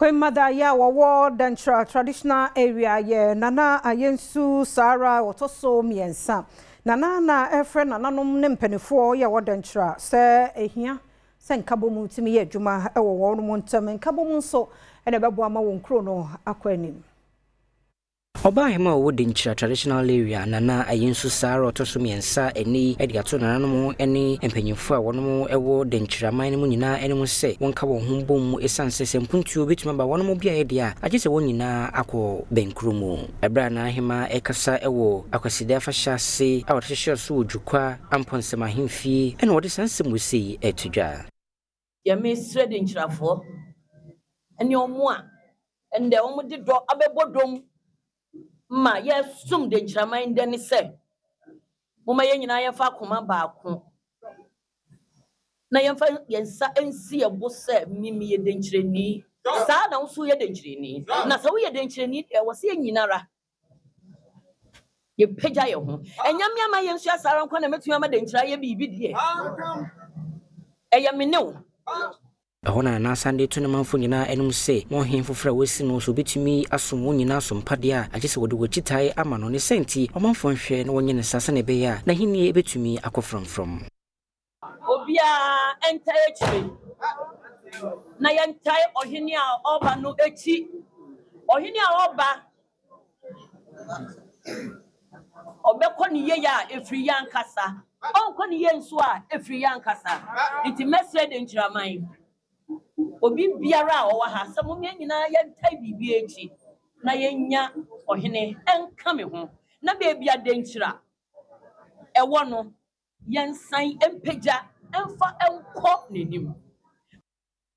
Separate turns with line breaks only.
Kwemada ya wawo Dantra traditional area ye nana ayensu Sara otoso miensa nana na efre nananom ne mpanifo ye wo Dantra se ehia se nkabo mu timi ye adwuma ewo wo no ntam nkabo mu nso ene bebo ama wo nkro no akwanim
Obahema wo Dantra traditional area nana ayensu Sara otoso miensa eni ediato nananom ene mpanyimfo a wonom ewo Dantra man mu nyina ene mu se wonka wo hombom esanse sempuntuo betuma ba wonom bia ye dia agese won nyina akọ benkru mu ebra na ahema ekasa ewo akwaside afahya se a wohehye so wodwukwa amponsema hemfie ene wode sansem wosei etudwa
ya mesre Dantrafo ene omo a ende omo de do abebodom ma yesum Dantra man de ne se moma ye nyina ye fa koma baako na ye fa yensa ensi ebo se mimi ye Dantrani sa na nso ye Dantrani na sa wo ye Dantrani e wo se nyinara ye peja ye ho enyame ama ye nso asara nkwa na metu ama Dantra ye bibi die eyamenew
Ahona na Sunday to manfo nyina enum se mo hemfofra wesi no so betumi asom wo nyina asompade a agese wode wochitai ama no ne senti omanfo nhwe na wonye ne sase ne be ya na hini ebetumi akofromfrom
obia enta echi na yentai ohini a oba no echi ohini a oba obekọ ni ye ya efri yankasa onko ni ye nso a efri yankasa iti mesre Dantra man obi biara o wa ha samo me nyina yentai bibi echi na yenya ohene enka me ho na be bia Dantra ewo no yensan empeja emfa enko nenim